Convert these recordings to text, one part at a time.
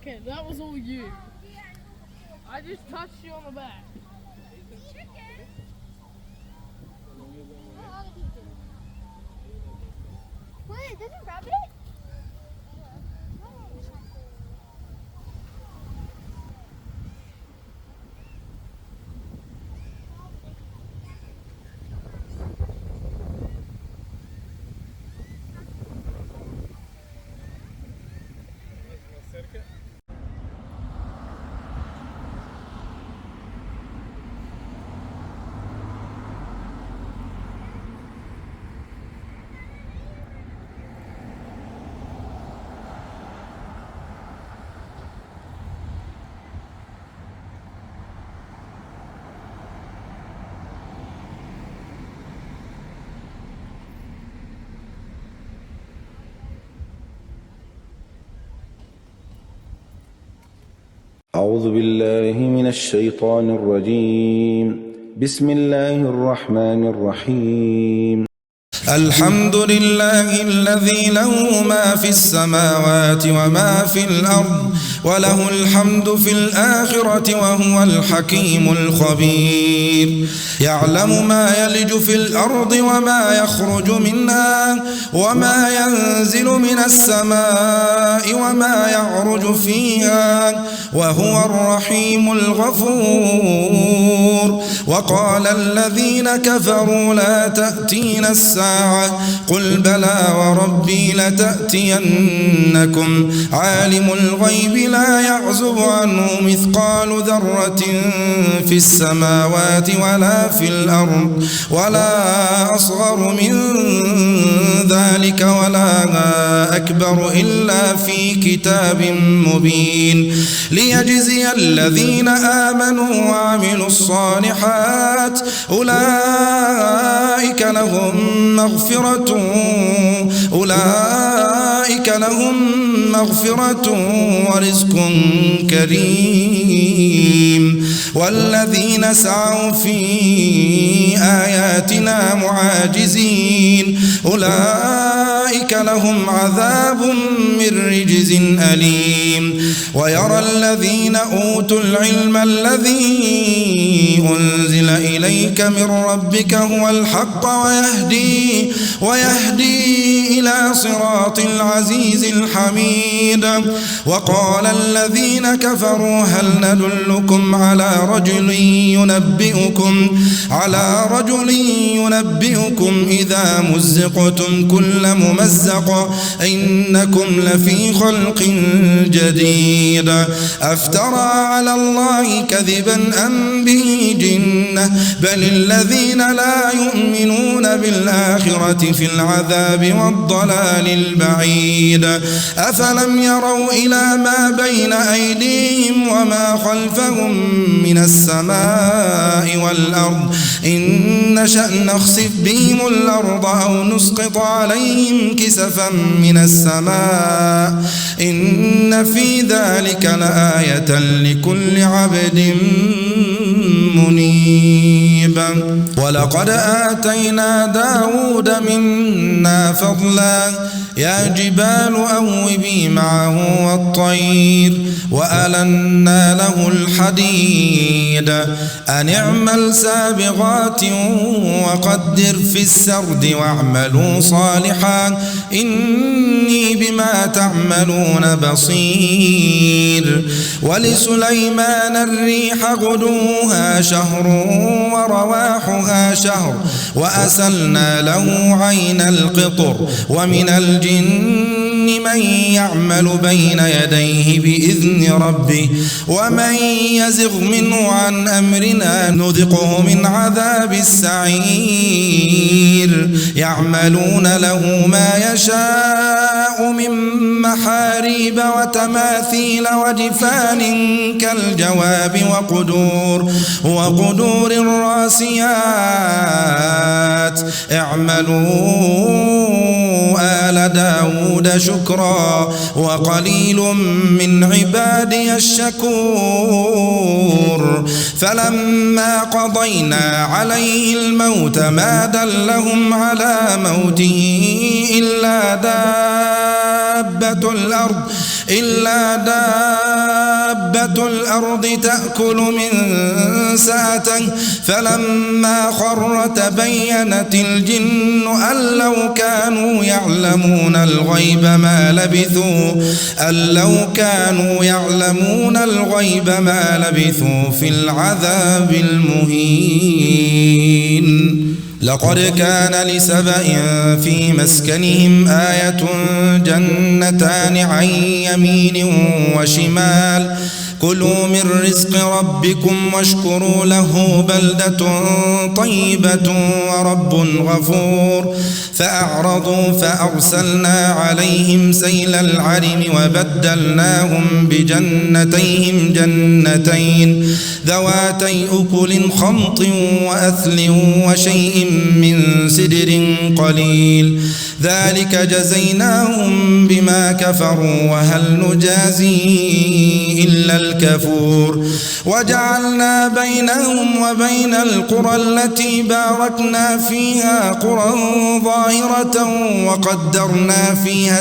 Okay, that was all you. I just touched you on the back. Wait, there's a rabbit? أعوذ بالله من الشيطان الرجيم. بسم الله الرحمن الرحيم. الحمد لله الذي له ما في السماوات وما في الأرض وله الحمد في الآخرة وهو الحكيم الخبير. يعلم ما يلج في الأرض وما يخرج منها وما ينزل من السماء وما يعرج فيها وهو الرحيم الغفور. وقال الذين كفروا لا تأتينا الساعة قل بلى وربي لتأتينكم عالم الغيب لا يعزب عنه مثقال ذرة في السماوات ولا في الأرض ولا أصغر من ذلك ولا أكبر إلا في كتاب مبين ليجزي الذين آمنوا وعملوا الصالحات أولئك لهم مغفرة ورزق كريم. والذين سعوا في آياتنا معاجزين أولئك لهم عذاب من رجز أليم. ويرى الذين أوتوا العلم الذي أنزل إليك من ربك هو الحق ويهدي إلى صراط العزيز الحميد. وقال الذين كفروا هل ندلكم على رجل ينبئكم إذا مزقتم كل ممزق إنكم لفي خلق جديد. أفترى على الله كذبا أم به جنة بل الذين لا يؤمنون بالآخرة في العذاب والضلال البعيد. أفلم يروا إلى ما بين أيديهم وما خلفهم من السماء والأرض إن نشأ نخسف بهم الأرض أو نسقط عليهم كسفا من السماء إن في ذلك لآية لكل عبد منيب. ولقد آتينا داود منا فضلا يا جبال أوبي معه والطير وألنا له الحديد أن اعمل سابغات وقدر في السرد واعملوا صالحا إني بما تعملون بصير. ولسليمان الريح غدوها شهر ورواحها شهر وأسلنا له عين القطر ومن الجن من يعمل بين يديه بإذن ربه ومن يزغ منه عن أمرنا نذقه من عذاب السعير. يعملون له ما يشاء من محاريب وتماثيل وجفان كالجواب وقدور الراسيات. اعملوا آل داود والحمد شكرا وقليل من عبادي الشكور فلما قضينا عليه الموت ما دلهم على موته إلا دابة الأرض تأكل من سأته فلما خر تبينت الجن أن لو كانوا يعلمون الغيب ما لبثوا في العذاب المهين. لقد كان لسبأ في مسكنهم آية جنتان عن يمين وشمال كلوا من رزق ربكم واشكروا له بلدة طيبة ورب غفور فأعرضوا فأرسلنا عليهم سيل العرم وبدلناهم بجنتيهم جنتين ذواتي أكل خمط وأثل وشيء من سدر قليل ذلك جزيناهم بما كفروا وهل نجازي إلا الكفور. وجعلنا بينهم وبين القرى التي باركنا فيها قرى ظاهرة وقدرنا فيها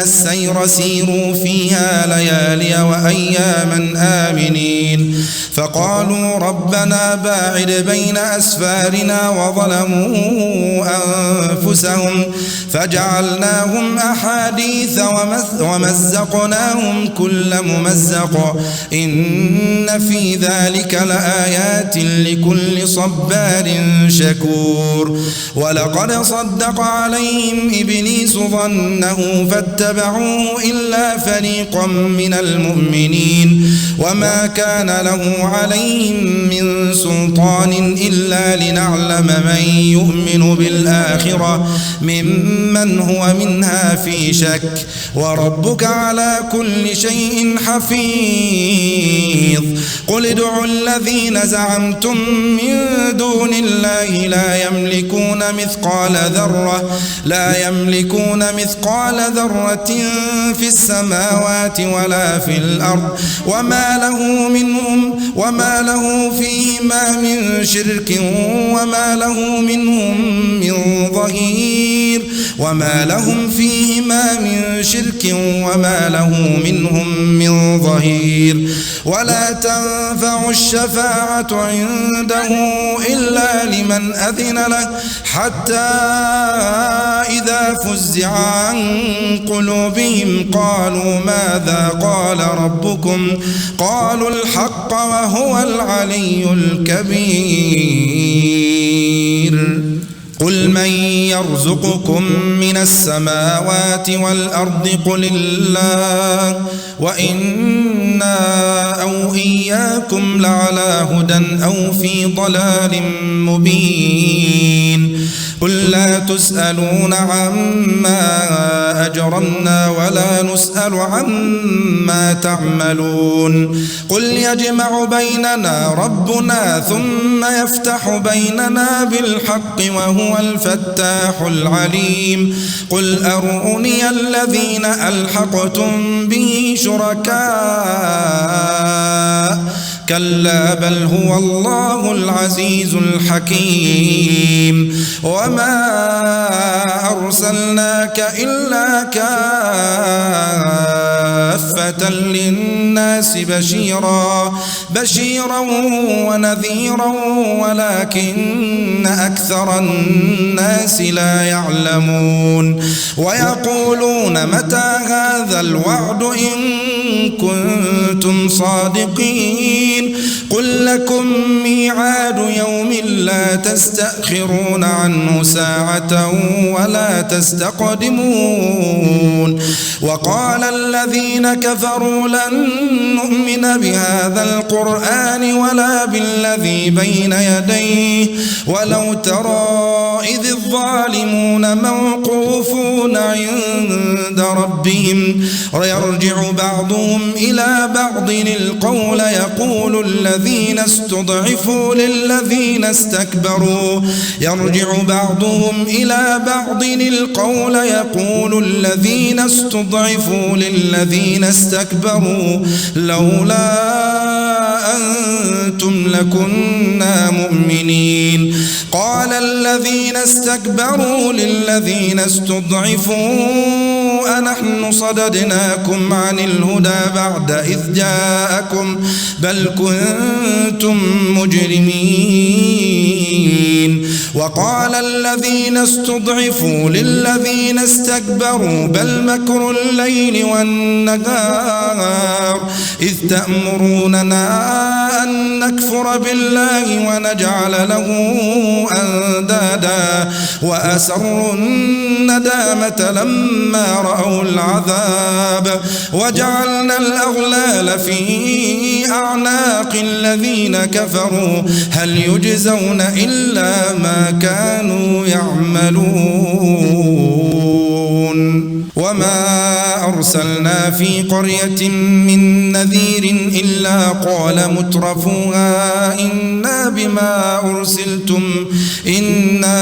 السير سيروا فيها ليالي وأياما آمنين فقالوا ربنا باعد بين أسفارنا وظلموا أنفسهم فجعلناهم أحاديث ومزقناهم كل ممزق إن في ذلك لآيات لكل صبار شكور. ولقد صدق عليهم إبليس ظنه فاتبعوه إلا فريقا من المؤمنين وما كان له عليهم من سلطان إلا لنعلم من يؤمن بالآخرة ممن هو منها في شك وربك على كل شيء حفيظ. قل ادعوا الذين زعمتم من دون الله لا يملكون مثقال ذرة في السماوات ولا في الأرض وما له فيهما من شرك وما له منهم من ظهير وما لهم فيهما من شرك وما له منهم من ظهير. ولا تنفع الشفاعة عنده إلا لمن أذن له حتى إذا فزع عن قلوبهم قالوا ماذا قال ربكم قالوا الحق وهو العلي الكبير. قل من يرزقكم من السماوات والأرض قل الله وإنا أو إياكم لعلى هدى أو في ضلال مبين. قل لا تسألون عما أجرمنا ولا نسأل عما تعملون. قل يجمع بيننا ربنا ثم يفتح بيننا بالحق وهو الفتاح العليم. قل أروني الذين ألحقتم به شركاء كلا بل هو الله العزيز الحكيم. وما أرسلناك إلا كافة للناس بشيرا ونذيرا ولكن أكثر الناس لا يعلمون. ويقولون متى هذا الوعد إن كنتم صادقين. قل لكم ميعاد يوم لا تستأخرون عنه ساعة ولا تستقدمون. وقال الذين كفروا لن نؤمن بهذا القرآن ولا بالذي بين يديه ولو ترى إذ الظالمون موقوفون عند عند ربهم ويرجع بعضهم إلى بعض القول يقول الذين استضعفوا للذين استكبروا الذين استضعفوا للذين استكبروا لولا أنتم لكنا مؤمنين قال الذين استكبروا للذين استضعفوا أنحن صددناكم عن الهدى بعد إذ جاءكم بل كنتم مجرمين وقال الذين استضعفوا للذين استكبروا بل مكر الليل والنهار إذ تأمروننا أن نكفر بالله ونجعل له أندادا وأسروا الندامة لما رأوا العذاب وجعلنا الأغلال في أعناق الذين كفروا هل يجزون إلا ما كانوا يعملون وما أرسلنا في قرية من نذير إلا قال مترفوها إنا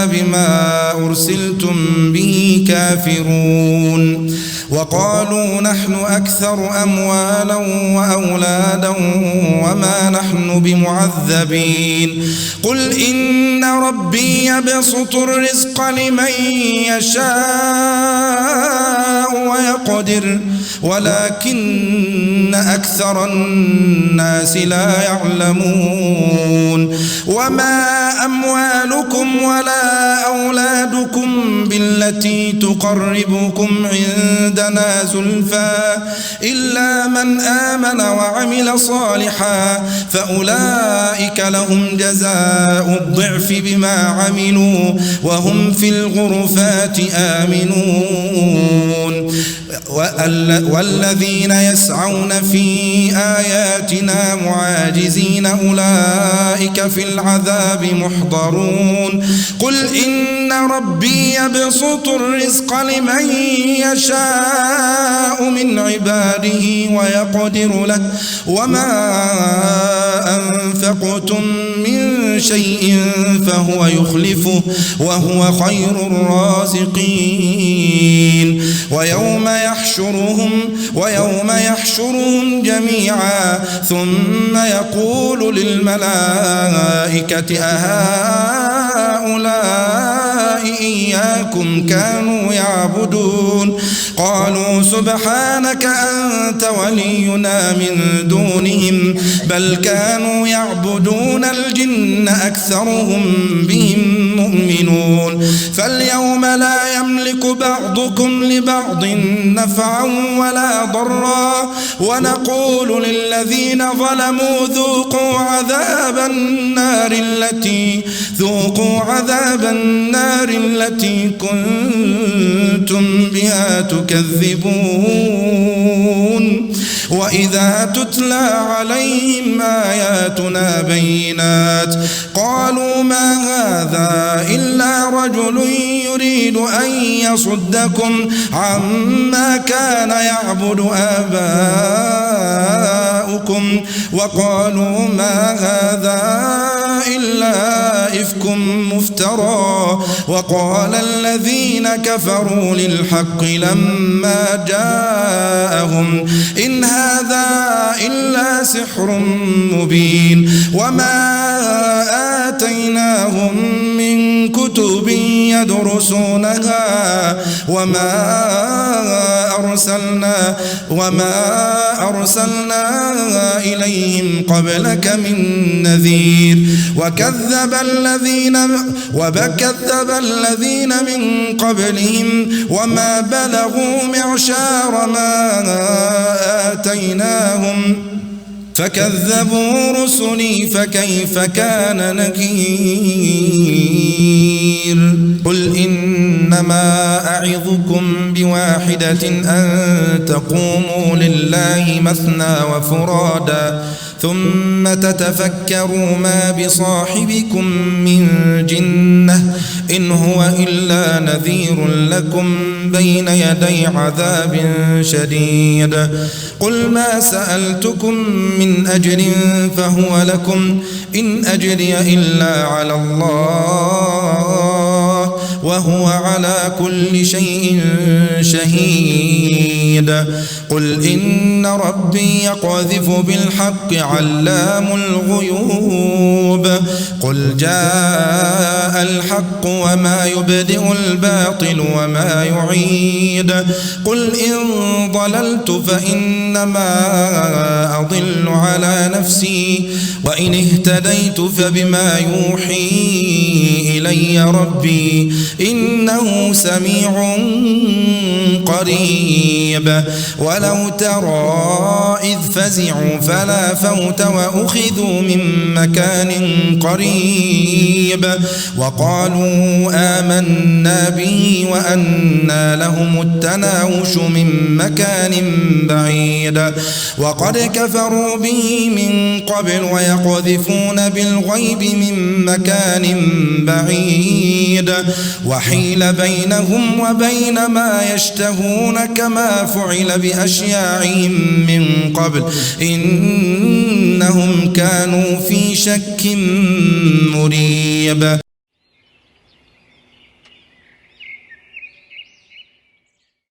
بما أرسلتم به كافرون وقالوا نحن أكثر أموالا وأولادا وما نحن بمعذبين قل إن ربي يبسط الرزق لمن يشاء ويقدر ولكن أكثر الناس لا يعلمون وما أموالكم ولا أولادكم بالتي تقربكم عندنا زلفى إلا من آمن وعمل صالحا فأولئك لهم جزاء الضعف بما عملوا وهم في الغرفات آمنون والذين يسعون في آياتنا معاجزين أولئك في العذاب محضرون قل إن ربي يبسط الرزق لمن يشاء من عباده ويقدر له وما أنفقتم من شيء فهو يخلفه وهو خير الرازقين ويوم يحشرهم جميعا ثم يقول للملائكة أهؤلاء إياكم كانوا يعبدون قالوا سبحانك أنت ولينا من دونهم بل كانوا يعبدون الجن أكثرهم بهم مؤمنون فاليوم لا يملك بعضكم لبعض نفعا ولا ضرا ونقول للذين ظلموا ذوقوا عذاب النار التي كنتم بها تكذبون وإذا تتلى عليهم آياتنا بينات قالوا ما هذا إلا رجل يريد أن يصدكم عما كان يعبد آباؤكم وقالوا ما هذا إلا إفك مفترى وقال الذين كفروا للحق لما جاءهم إن هذا إلا سحر مبين وما آتيناهم من كتب يدرسونها وما أرسلنا إليهم قبلك من نذير وكذب الذين من قبلهم وما بلغوا معشار ما آتيناهم فكذبوا رسلي فكيف كان نكير قل إنما أعظكم بواحدة أن تقوموا لله مثنى وفرادا ثم تتفكروا ما بصاحبكم من جنة إن هو إلا نذير لكم بين يدي عذاب شديد. قل ما سألتكم من أجر فهو لكم إن أجري إلا على الله وهو على كل شيء شهيد. قل إن ربي يقذف بالحق علام الغيوب. قل جاء الحق وما يبدئ الباطل وما يعيد. قل إن ضللت فإنما أضل على نفسي وإن اهتديت فبما يوحي إلي ربي إنه سميع قريب. ولو ترى إذ فزعوا فلا فوت وأخذوا من مكان قريب وقالوا آمنا به وأنى لهم التناوش من مكان بعيد. وقد كفروا به من قبل ويقذفون بالغيب من مكان بعيد وحيل بينهم وبين ما يشتهون كما فعل بأشياعهم من قبل إنهم كانوا في شك مريب.